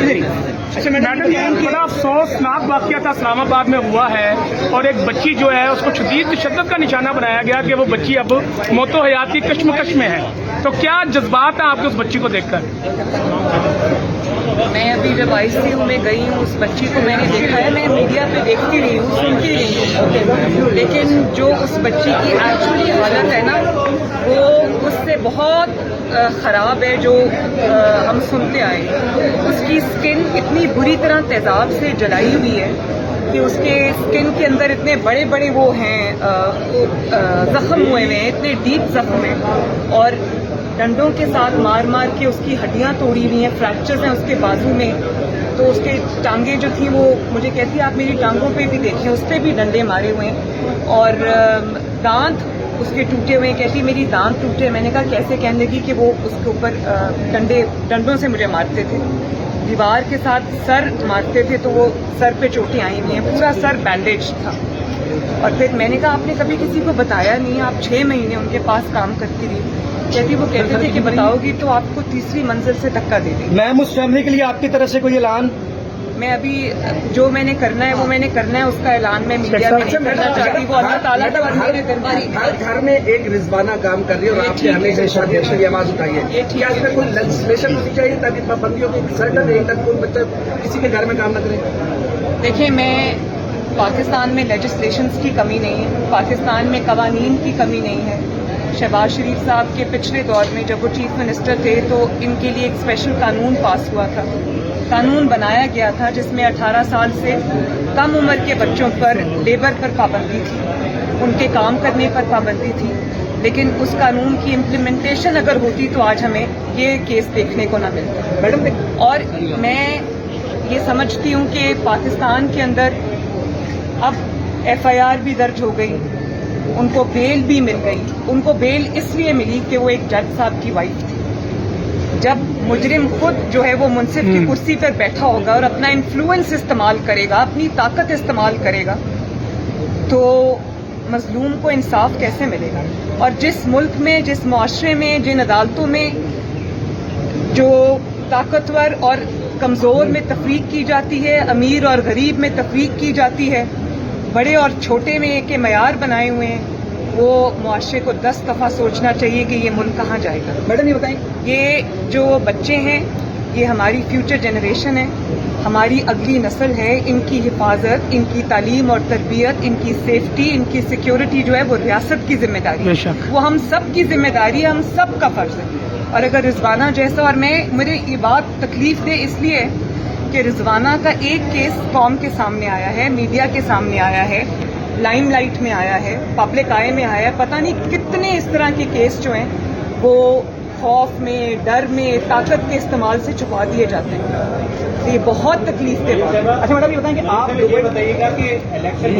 اچھا میڈم، بڑا افسوسناک واقعہ تھا اسلام آباد میں ہوا ہے، اور ایک بچی جو ہے اس کو شدید تشدد کا نشانہ بنایا گیا کہ وہ بچی اب موت و حیات کی کشمکش میں ہے، تو کیا جذبات ہیں آپ کے اس بچی کو دیکھ کر؟ میں ابھی جب آئی سی یو میں گئی ہوں، اس بچی کو میں نے دیکھا ہے، میں میڈیا پہ دیکھتی رہی ہوں، سنتی رہی ہوں، لیکن جو اس بچی کی ایکچولی حالت ہے نا، وہ اس سے بہت خراب ہے جو ہم سنتے آئے ہیں۔ اس کی اسکن اتنی بری طرح تیزاب سے جلائی ہوئی ہے کہ اس کے اسکن کے اندر اتنے بڑے بڑے وہ ہیں زخم ہوئے ہوئے ہیں، اتنے ڈیپ زخم ہیں، اور ڈنڈوں کے ساتھ مار مار کے اس کی ہڈیاں توڑی ہوئی ہیں، فریکچرز ہیں اس کے بازو میں، تو اس کے ٹانگیں جو تھیں وہ مجھے کہتی ہے آپ میری ٹانگوں پہ بھی دیکھیں، اس پہ بھی ڈنڈے مارے ہوئے ہیں، اور دانت اس کے ٹوٹے ہوئے ہیں، کہتی میری دانت ٹوٹے۔ میں نے کہا کیسے؟ کہنے لگی کہ وہ اس کے اوپر ڈنڈوں سے مجھے مارتے تھے، دیوار کے ساتھ سر مارتے تھے، تو وہ سر پہ چوٹیں آئی ہوئی ہیں، پورا سر بینڈیج تھا۔ اور پھر میں نے کہا آپ نے کبھی کسی کو بتایا نہیں؟ آپ 6 مہینے ان کے پاس کام کرتی رہی۔ کہتی وہ کہتے تھے کہ بتاؤ گی تو آپ کو تیسری منزل سے دھکا دے دیں۔ میم اس فیملی کے لیے آپ کی طرف سے کوئی اعلان؟ میں ابھی جو میں نے کرنا ہے وہ میں نے کرنا ہے، اس کا اعلان میں میڈیا میں نہیں کرنا چاہتی، وہ اللہ تعالیٰ کا گھر میں ایک رضوانہ کام کر رہی ہے اور آپ نے ہمیشہ شادی کے لیے آواز اٹھائی ہے، کیا اس میں کوئی لیجسلیشن ہونی چاہیے تاکہ پابندیوں کی سرٹن ایج تک کوئی بچہ کسی کے گھر میں کام نہ کرے؟ دیکھیں، میں پاکستان میں لیجسلیشنز کی کمی نہیں ہے، پاکستان میں قوانین کی کمی نہیں ہے۔ شہباز شریف صاحب کے پچھلے دور میں جب وہ چیف منسٹر تھے تو ان کے لیے ایک اسپیشل قانون پاس ہوا تھا، قانون بنایا گیا تھا جس میں 18 سال سے کم عمر کے بچوں پر لیبر پر پابندی تھی، ان کے کام کرنے پر پابندی تھی، لیکن اس قانون کی امپلیمنٹیشن اگر ہوتی تو آج ہمیں یہ کیس دیکھنے کو نہ ملتا۔ میڈم، اور میں یہ سمجھتی ہوں کہ پاکستان کے اندر اب FIR بھی درج ہو گئی، ان کو بیل بھی مل گئی۔ ان کو بیل اس لیے ملی کہ وہ ایک جج صاحب کی وائف تھی۔ جب مجرم خود جو ہے وہ منصف کی کرسی پر بیٹھا ہوگا اور اپنا انفلوئنس استعمال کرے گا، اپنی طاقت استعمال کرے گا، تو مظلوم کو انصاف کیسے ملے گا؟ اور جس ملک میں، جس معاشرے میں، جن عدالتوں میں جو طاقتور اور کمزور میں تفریق کی جاتی ہے، امیر اور غریب میں تفریق کی جاتی ہے، بڑے اور چھوٹے میں ایک معیار بنائے ہوئے ہیں، وہ معاشرے کو 10 دفعہ سوچنا چاہیے کہ یہ ملک کہاں جائے گا۔ میڈم یہ بتائیں، یہ جو بچے ہیں یہ ہماری فیوچر جنریشن ہے، ہماری اگلی نسل ہے، ان کی حفاظت، ان کی تعلیم اور تربیت، ان کی سیفٹی، ان کی سیکیورٹی جو ہے وہ ریاست کی ذمہ داری ہے، وہ ہم سب کی ذمہ داری ہے، ہم سب کا فرض ہے۔ اور اگر رضوانہ جیسا، اور مجھے یہ بات تکلیف دے اس لیے کہ رضوانہ کا ایک کیس قوم کے سامنے آیا ہے، میڈیا کے سامنے آیا ہے، لائم لائٹ میں آیا ہے، پبلک آئے میں آیا ہے، پتہ نہیں کتنے اس طرح کے کیس جو ہیں وہ خوف میں، ڈر میں، طاقت کے استعمال سے چھپا دیے جاتے ہیں، تو یہ بہت تکلیف دہ بات ہے۔ اچھا میڈم یہ بتائیں کہ آپ یہ بتائیے گا کہ الیکشن